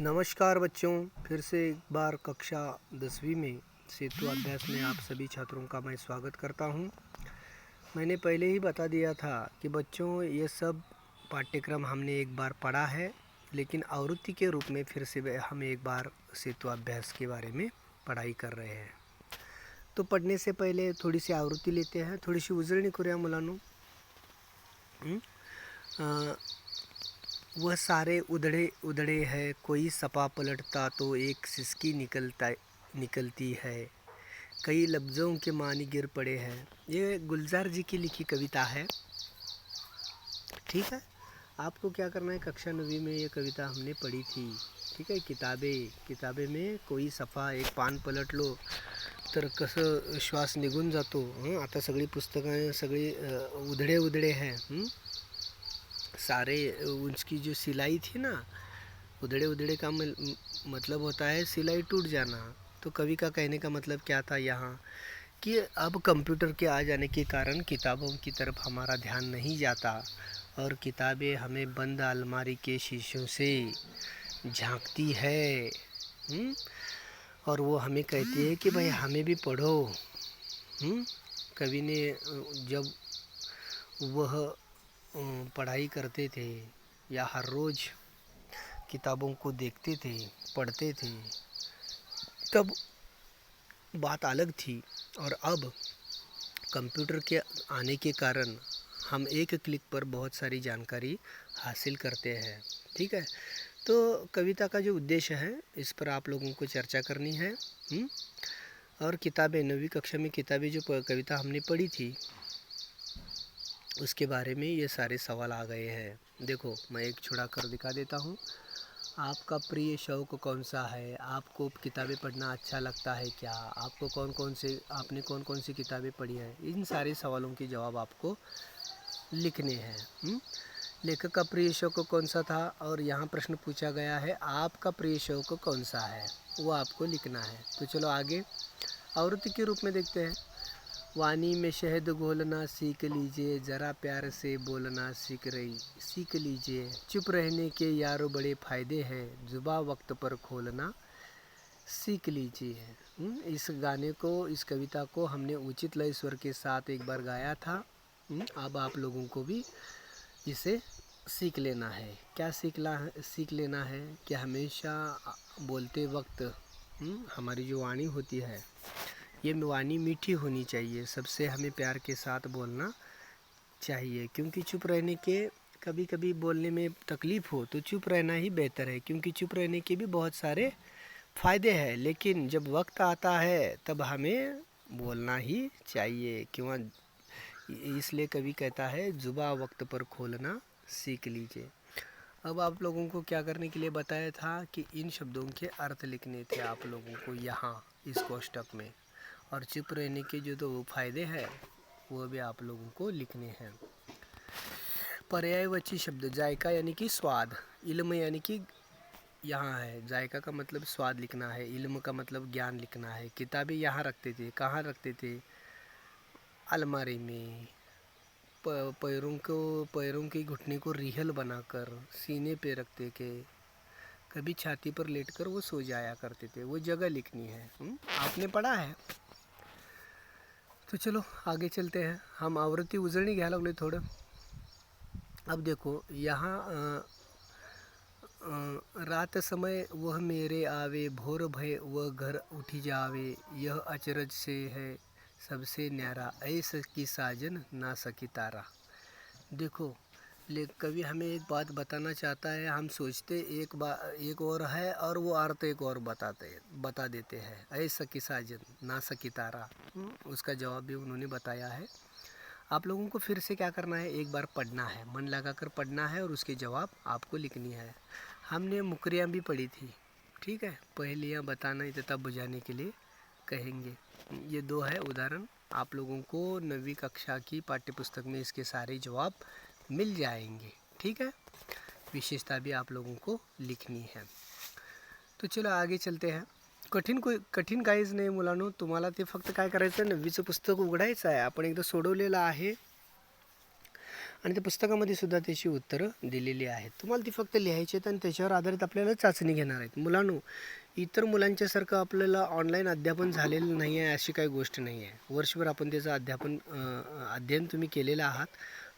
नमस्कार बच्चों, फिर से एक बार कक्षा 10वीं में सेतु अभ्यास में आप सभी छात्रों का मैं स्वागत करता हूं। मैंने पहले ही बता दिया था कि बच्चों ये सब पाठ्यक्रम हमने एक बार पढ़ा है, लेकिन आवृत्ति के रूप में फिर से हम एक बार सेतु अभ्यास के बारे में पढ़ाई कर रहे हैं। तो पढ़ने से पहले थोड़ी सी आवृत्ति लेते हैं, थोडीशी उजळणी करूया मुलांनो। वह सारे उधड़े उधड़े है, कोई सपा पलटता तो एक सिसकी निकलती है, कई लफ्ज़ों के मानी गिर पड़े हैं। ये गुलजार जी की लिखी कविता है। ठीक है, आपको क्या करना है, कक्षा 9वीं में ये कविता हमने पढ़ी थी। ठीक है, किताबे में कोई सफा एक पान पलट लो तर कसं श्वास निघून जातो। आता सगळी पुस्तकं सगळी उधड़े उधड़े हैं। सारे उसकी जो सिलाई थी ना, उधड़े उधड़े का मतलब होता है सिलाई टूट जाना। तो कवि का कहने का मतलब क्या था यहाँ कि अब कंप्यूटर के आ जाने के कारण किताबों की तरफ हमारा ध्यान नहीं जाता और किताबें हमें बंद अलमारी के शीशों से झांकती है। और वो हमें कहती है कि भाई हमें भी पढ़ो। कवि ने जब वह पढ़ाई करते थे या हर रोज़ किताबों को देखते थे, पढ़ते थे, तब बात अलग थी। और अब कंप्यूटर के आने के कारण हम एक क्लिक पर बहुत सारी जानकारी हासिल करते हैं। ठीक है, तो कविता का जो उद्देश्य है इस पर आप लोगों को चर्चा करनी है। और किताबें 9वीं कक्षा में किताबें जो कविता हमने पढ़ी थी उसके बारे में ये सारे सवाल आ गए हैं। देखो, मैं एक छुड़ा कर दिखा देता हूँ। आपका प्रिय शौक कौन सा है? आपको किताबें पढ़ना अच्छा लगता है क्या? आपने कौन कौन सी किताबें पढ़ी हैं? इन सारे सवालों के जवाब आपको लिखने हैं। लेखक का प्रिय शौक कौन सा था और यहाँ प्रश्न पूछा गया है आपका प्रिय शौक कौन सा है, वो आपको लिखना है। तो चलो आगे आवृत्ति के रूप में देखते हैं। वानी में शहद घोलना सीख लीजिए, ज़रा प्यार से बोलना सीख लीजिए, चुप रहने के यारो बड़े फ़ायदे हैं, जुबा वक्त पर खोलना सीख लीजिए। इस गाने को, इस कविता को हमने उचित लय स्वर के साथ एक बार गाया था। अब आप लोगों को भी इसे सीख लेना है। क्या सीख लेना है कि हमेशा बोलते वक्त हमारी जो वाणी होती है ये वाणी मीठी होनी चाहिए। सबसे हमें प्यार के साथ बोलना चाहिए, क्योंकि चुप रहने के कभी कभी बोलने में तकलीफ़ हो तो चुप रहना ही बेहतर है, क्योंकि चुप रहने के भी बहुत सारे फ़ायदे हैं। लेकिन जब वक्त आता है तब हमें बोलना ही चाहिए। क्यों? इसलिए कवि कहता है जुबा वक्त पर खोलना सीख लीजिए। अब आप लोगों को क्या करने के लिए बताया था कि इन शब्दों के अर्थ लिखने थे आप लोगों को यहाँ इस कोष्टक में, और चुप रहने के जो तो फ़ायदे हैं वो भी आप लोगों को लिखने हैं। पर्यायवाची शब्द जायका यानी कि स्वाद, इल्म यानी कि यहाँ है जायका का मतलब स्वाद लिखना है, इल्म का मतलब ज्ञान लिखना है। किताबें यहाँ रखते थे, कहाँ रखते थे? अलमारी में। पैरों के घुटने को रिहल बनाकर सीने पे रखते थे, कभी छाती पर लेटकर वो सो जाया करते थे। वो जगह लिखनी है। आपने पढ़ा है। तो चलो आगे चलते हैं। हम आवृत्ति उजळणी घ्यायला लागलोय थोडं। अब देखो यहाँ रात समय वह मेरे आवे, भोर भय वह घर उठी जावे, यह अचरज से है सबसे न्यारा, ऐसा की साजन ना सकी तारा। देखो, कवि हमें एक बात बताना चाहता है। हम सोचते एक और है और वो अर्थ एक और बता देते हैं। ऐसा की साजन ना सकी तारा, उसका जवाब भी उन्होंने बताया है। आप लोगों को फिर से क्या करना है, एक बार पढ़ना है, मन लगाकर पढ़ना है और उसके जवाब आपको लिखनी है। हमने मुकरियाँ भी पढ़ी थी। ठीक है, पहेलियाँ बताना तथा बुझाने के लिए कहेंगे। ये दो है उदाहरण। आप लोगों को 9वीं कक्षा की पाठ्यपुस्तक में इसके सारे जवाब मिल जाएंगे। ठीक है, विशेषता भी आप लोगों को लिखनी है। तो चलो आगे चलते हैं। कठीण काहीच नाही मुलांनो, तुम्हाला ते फक्त काय करायचं, 9वीचं पुस्तक उघडायचं आहे. आपण एकदा सोडवलेलं आहे आणि त्या पुस्तकामध्ये सुद्धा त्याची उत्तरं दिलेली आहेत. तुम्हाला ती फक्त लिहायची आहेत आणि त्याच्यावर आधारित आपल्याला चाचणी घेणार आहेत. मुलांनो, इतर मुलांच्यासारखं आपल्याला ऑनलाईन अध्यापन झालेलं नाही आहे अशी काही गोष्ट नाही आहे. वर्षभर आपण त्याचं अध्ययन तुम्ही केलेलं आहात.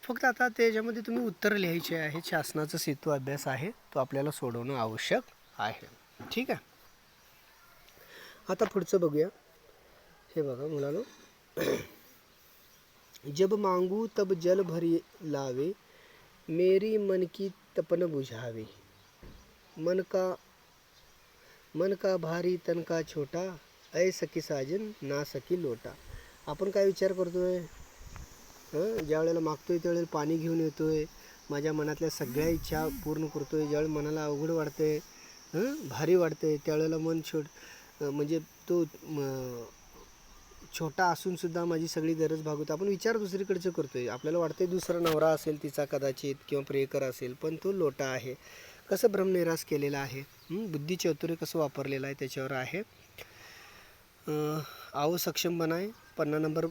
फक्त आता त्याच्यामध्ये तुम्ही उत्तरं लिहायचे आहे. शासनाचा सेतू अभ्यास आहे, तो आपल्याला सोडवणं आवश्यक आहे. ठीक आहे. आता पुढचं बघूया. हे बघा मुलांनो, जब मांगू तब जल भरी लावे, मेरी मन की तपन बुझावे, मन का भारी तन का छोटा, ऐ सखी साजन ना सखी लोटा. आपण काय विचार करतोय? ज्या वेळेला मागतोय त्यावेळेला पाणी घेऊन येतोय, माझ्या मनातल्या सगळ्या इच्छा पूर्ण करतोय. ज्यावेळेला मनाला अवघड वाटते, भारी वाटते, त्यावेळेला मन म्हणजे तो छोटा असूनसुद्धा माझी सगळी गरज भागवतो. आपण विचार दुसरीकडचं करतोय. आपल्याला वाटते दुसरा नवरा असेल तिचा कदाचित, किंवा प्रियकर असेल, पण तो लोटा आहे. कसं भ्रमनिरास केलेला आहे, बुद्धि चतुर्य कसं वापरलेलं आहे त्याच्यावर आहे. आओ सक्षम बनाए, पन्ना नंबर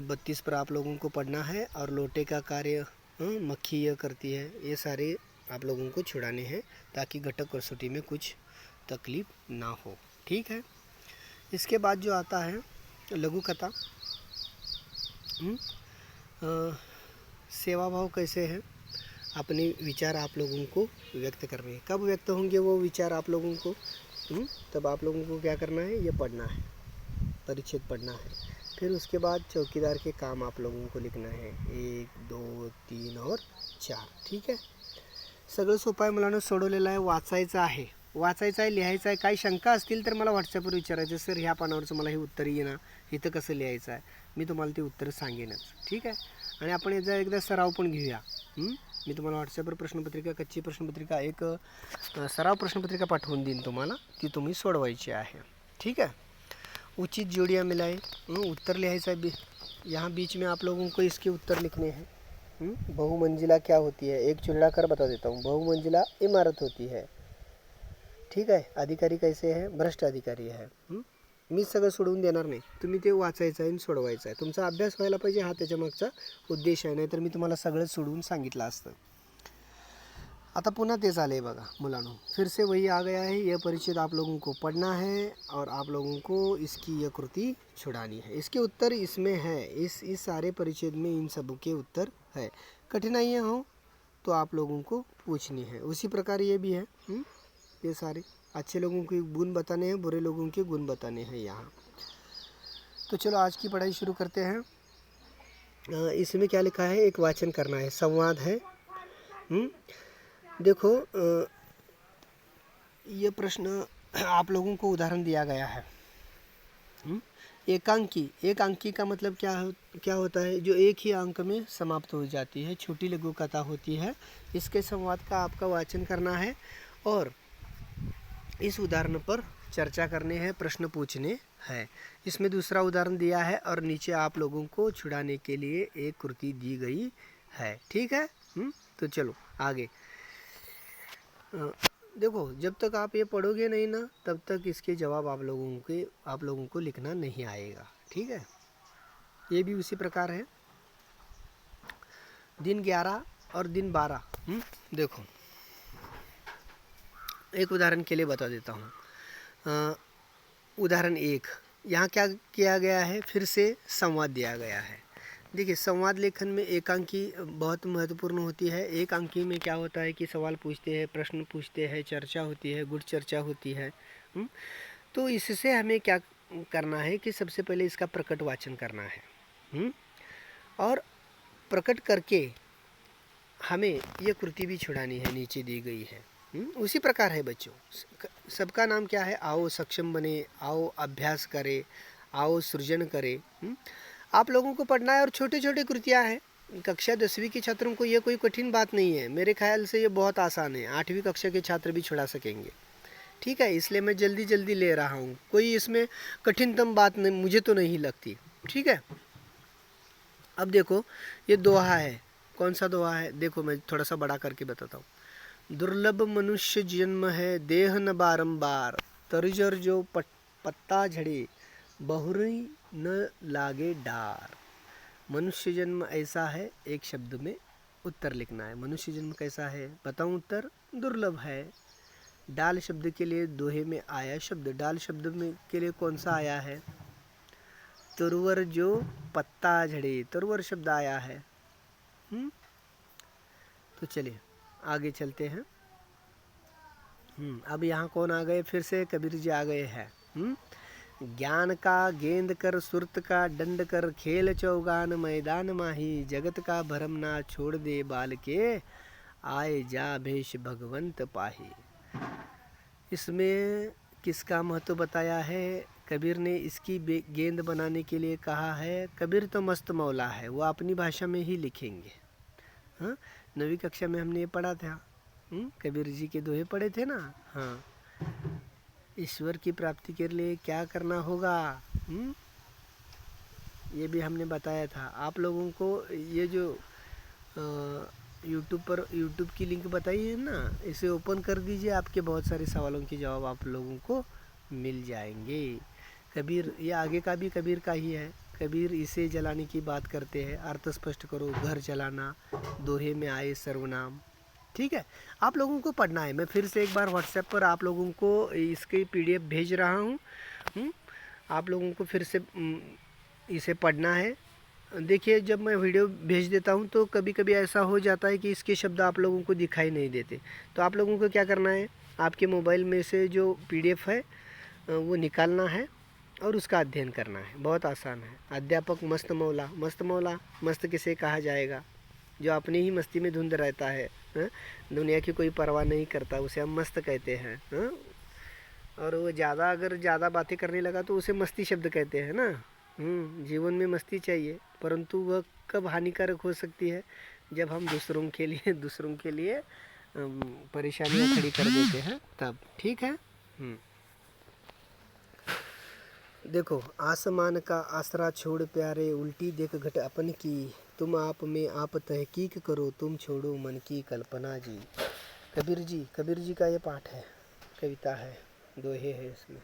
32 पर आप लोगों को पढ़ना है. और लोटे का कार्य मक्खी यह करती है. ये सारे आप लोगों को छुड़ाने हैं ताकि घटक कसौटी में कुछ तकलीफ ना हो. ठीक है. इसके बाद जो आता है लघु कथा. सेवा भाव कैसे है, अपने विचार आप लोगों को व्यक्त कर रहे हैं. कब व्यक्त होंगे वो विचार आप लोगों को? तब आप लोगों को क्या करना है, ये पढ़ना है, परिच्छेद पढ़ना है. फिर उसके बाद चौकीदार के काम आप लोगों को लिखना है, 1 2 3 और 4. ठीक आहे. सगळं सोपं आहे मुलांना, सोडवलेलं आहे. वाचायचं आहे, लिहायचं आहे. काही शंका असतील तर मला व्हॉट्सअपवर विचारायचं, सर ह्या पानावरचं मला हे उत्तर येईना, इथं कसं लिहायचं आहे. मी तुम्हाला ते उत्तर सांगेनच. ठीक आहे. आणि आपण याचा एकदा सराव पण घेऊया. मी तुम्हाला व्हॉट्सअपवर प्रश्नपत्रिका, कच्ची प्रश्नपत्रिका, एक सराव प्रश्नपत्रिका पाठवून देईन तुम्हाला, ती तुम्ही सोडवायची आहे. ठीक आहे. उचित जोड़ियाँ मिलाए, उत्तर लिहायचा है. यहाँ बीच में आप लोगों को इसके उत्तर लिखने हैं. बहुमंजिला क्या होती है, एक चुनला कर बता देता हूँ. बहुमंजिला इमारत होती है. ठीक आहे. अधिकारी कैसे है, भ्रष्ट अधिकारी है. मी सगळं सोडवून देणार नाही, तुम्ही ते वाचायचं आहे आणि सोडवायचं आहे. तुमचा अभ्यास व्हायला पाहिजे, हा त्याच्या मागचा उद्देश आहे. नाहीतर मी तुम्हाला सगळं सोडवून सांगितलं असतं. आता पुन्हा तेच आले बघा मुलांनो, फिर से वही आ गया है. यह परिच्छेद आप लोगों को पढ़ना है और आप लोगों को इसकी यह कृति छुड़ानी है. इसके उत्तर इसमें है. इस सारे परिच्छेद में इन सब के उत्तर है. कठिनाइयाँ हो तो आप लोगों को पूछनी है. उसी प्रकार ये भी है. ये सारे अच्छे लोगों के गुण बताने हैं, बुरे लोगों के गुण बताने हैं यहाँ. तो चलो आज की पढ़ाई शुरू करते हैं. इसमें क्या लिखा है, एक वाचन करना है, संवाद है. देखो, ये प्रश्न आप लोगों को उदाहरण दिया गया है. एक अंकी का मतलब क्या होता है, जो एक ही अंक में समाप्त हो जाती है, छोटी लघु कथा होती है. इसके संवाद का आपका वाचन करना है और इस उदाहरण पर चर्चा करने हैं, प्रश्न पूछने हैं. इसमें दूसरा उदाहरण दिया है और नीचे आप लोगों को छुड़ाने के लिए एक कृति दी गई है. ठीक है. तो चलो आगे. देखो, जब तक आप ये पढ़ोगे नहीं ना, तब तक इसके जवाब आप लोगों को लिखना नहीं आएगा. ठीक है. ये भी उसी प्रकार है. दिन 11 और दिन 12. देखो, एक उदाहरण के लिए बता देता हूँ. उदाहरण 1, यहाँ क्या किया गया है, फिर से संवाद दिया गया है. देखिए, संवाद लेखन में एकांकी बहुत महत्वपूर्ण होती है. एक अंकी में क्या होता है कि सवाल पूछते हैं, प्रश्न पूछते हैं, चर्चा होती है, गुड़ चर्चा होती है. तो इससे हमें क्या करना है कि सबसे पहले इसका प्रकट वाचन करना है. और प्रकट करके हमें ये कृति भी छुड़ानी है, नीचे दी गई है. उसी प्रकार है बच्चों. सबका नाम क्या है, आओ सक्षम बने, आओ अभ्यास करें, आओ सृजन करें. आप लोगों को पढ़ना है और छोटे छोटे कृतियाँ हैं. कक्षा 10वीं के छात्रों को ये कोई कठिन बात नहीं है. मेरे ख्याल से ये बहुत आसान है. 8वीं कक्षा के छात्र भी छुड़ा सकेंगे. ठीक है. इसलिए मैं जल्दी जल्दी ले रहा हूँ. कोई इसमें कठिनतम बात नहीं, मुझे तो नहीं लगती. ठीक है. अब देखो, ये दोहा है. कौन सा दोहा है, देखो मैं थोड़ा सा बड़ा करके बताता हूँ. दुर्लभ मनुष्य जन्म है, देह न बारंबार, तर्जर जो पत्ता झड़े, बहुरी न लागे डार. मनुष्य जन्म ऐसा है, एक शब्द में उत्तर लिखना है। मनुष्य जन्म कैसा है, बताऊं उत्तर, दुर्लभ है। डाल शब्द के लिए दोहे में आया शब्द, डाल शब्द में के लिए कौन सा आया है, तुरवर जो पत्ता झड़े, तुरवर शब्द आया है। तो चलिए आगे चलते हैं। अब यहाँ कौन आ गए, फिर से कबीर जी आ गए हैं। ज्ञान का गेंद कर सुरत का दंड कर, खेल चौगान मैदान माही, जगत का भरम ना छोड़ दे बाल के, आए जा भेष भगवंत पाही। इसमें किसका महत्व बताया है, कबीर ने इसकी गेंद बनाने के लिए कहा है। कबीर तो मस्त मौला है, वो अपनी भाषा में ही लिखेंगे। हाँ, 9वीं कक्षा में हमने ये पढ़ा था। कबीर जी के दोहे पढ़े थे ना। हाँ, ईश्वर की प्राप्ति के लिए क्या करना होगा, ये भी हमने बताया था आप लोगों को। ये जो यूट्यूब की लिंक बताई है ना, इसे ओपन कर दीजिए, आपके बहुत सारे सवालों के जवाब आप लोगों को मिल जाएंगे। कबीर, ये आगे का भी कबीर का ही है। कबीर इसे जलाने की बात करते हैं। अर्थ स्पष्ट करो, घर जलाना, दोहे में आए सर्वनाम। ठीक है, आप लोगों को पढ़ना है। मैं फिर से एक बार व्हाट्सएप पर आप लोगों को इसकी PDF भेज रहा हूँ। आप लोगों को फिर से इसे पढ़ना है। देखिए, जब मैं वीडियो भेज देता हूँ तो कभी कभी ऐसा हो जाता है कि इसके शब्द आप लोगों को दिखाई नहीं देते। तो आप लोगों को क्या करना है, आपके मोबाइल में से जो PDF है वो निकालना है और उसका अध्ययन करना है। बहुत आसान है। अध्यापक मस्त मौला, मस्त मौला मस्त किसे कहा जाएगा, जो अपनी ही मस्ती में धुंध रहता है, दुनिया की कोई परवाह नहीं करता, उसे हम मस्त कहते हैं। और वो अगर ज़्यादा बातें करने लगा तो उसे मस्ती शब्द कहते हैं ना। जीवन में मस्ती चाहिए, परंतु वह कब हानिकारक हो सकती है, जब हम दूसरों के लिए परेशानियाँ खड़ी कर देते हैं तब। ठीक है। देखो, आसमान का आसरा छोड़ प्यारे, उल्टी देख घट अपन की, तुम आप में आप तहकीक करो, तुम छोड़ो मन की कल्पना जी। कबीर जी का ये पाठ है, कविता है, दोहे है इसमें।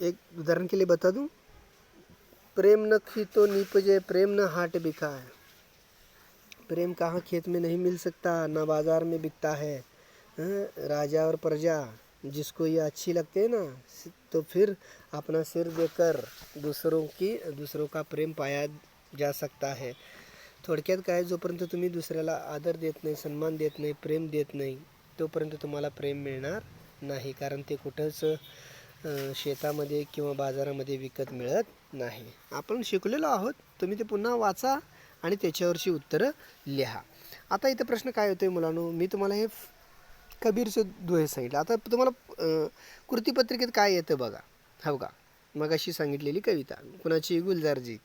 एक उदाहरण के लिए बता दूं, प्रेम न खीतो निपजे, प्रेम न हाट बिका है। प्रेम कहाँ खेत में नहीं मिल सकता, ना बाजार में बिकता है। राजा और प्रजा, जिसको ये अच्छी लगते है ना, तो फिर अपना सिर देकर दुसरों का प्रेम पाया जा सकता है। थोडक्यात काय, जोपर्यंत तुम्ही दुसऱ्याला आदर देत नाही, सन्मान देत नाही, प्रेम देत नाही, तोपर्यंत तुम्हाला प्रेम मिळणार नाही, कारण ते कुठंच शेतामध्ये किंवा बाजारामध्ये विकत मिळत नाही। आपण शिकलेलो आहोत, तुम्ही ते पुन्हा वाचा आणि त्याच्यावरची उत्तरं लिहा। आता इथे प्रश्न काय होतोय मुलांनो, मी तुम्हाला हे कबीरचे दोहे सांगितले। आता तुम्हाला कृतीपत्रिकेत काय येतं बघा, हो का, मगाशी सांगितलेली कविता कुणाची, गुलजारजी।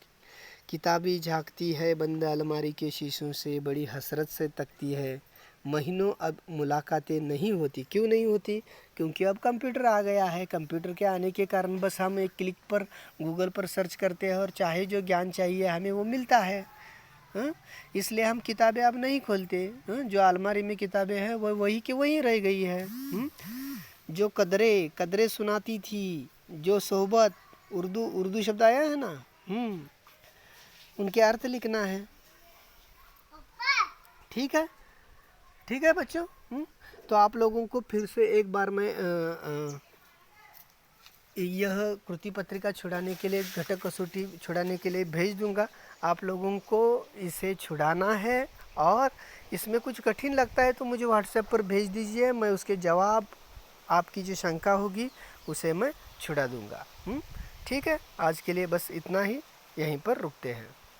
किताबी झांकती है बंद अलमारी के शीशों से, बड़ी हसरत से तकती है, महीनों अब मुलाकातें नहीं होती। क्यों नहीं होती, क्योंकि अब कंप्यूटर आ गया है। कंप्यूटर के आने के कारण बस हम एक क्लिक पर गूगल पर सर्च करते हैं और चाहे जो ज्ञान चाहिए हमें वो मिलता है। इसलिए हम किताबें अब नहीं खोलते। जो अलमारी में किताबें हैं वो वही के वही रह गई है। जो कदरे सुनाती थी, जो सोहबत, उर्दू शब्द आया है ना, उनके अर्थ लिखना है। ठीक है बच्चों। तो आप लोगों को फिर से एक बार मैं यह कृति पत्रिका छुड़ाने के लिए, घटक कसौटी छुड़ाने के लिए भेज दूंगा। आप लोगों को इसे छुड़ाना है, और इसमें कुछ कठिन लगता है तो मुझे व्हाट्सएप पर भेज दीजिए, मैं उसके जवाब, आपकी जो शंका होगी उसे मैं छुड़ा दूंगा। ठीक है, आज के लिए बस इतना ही, यहीं पर रुकते हैं।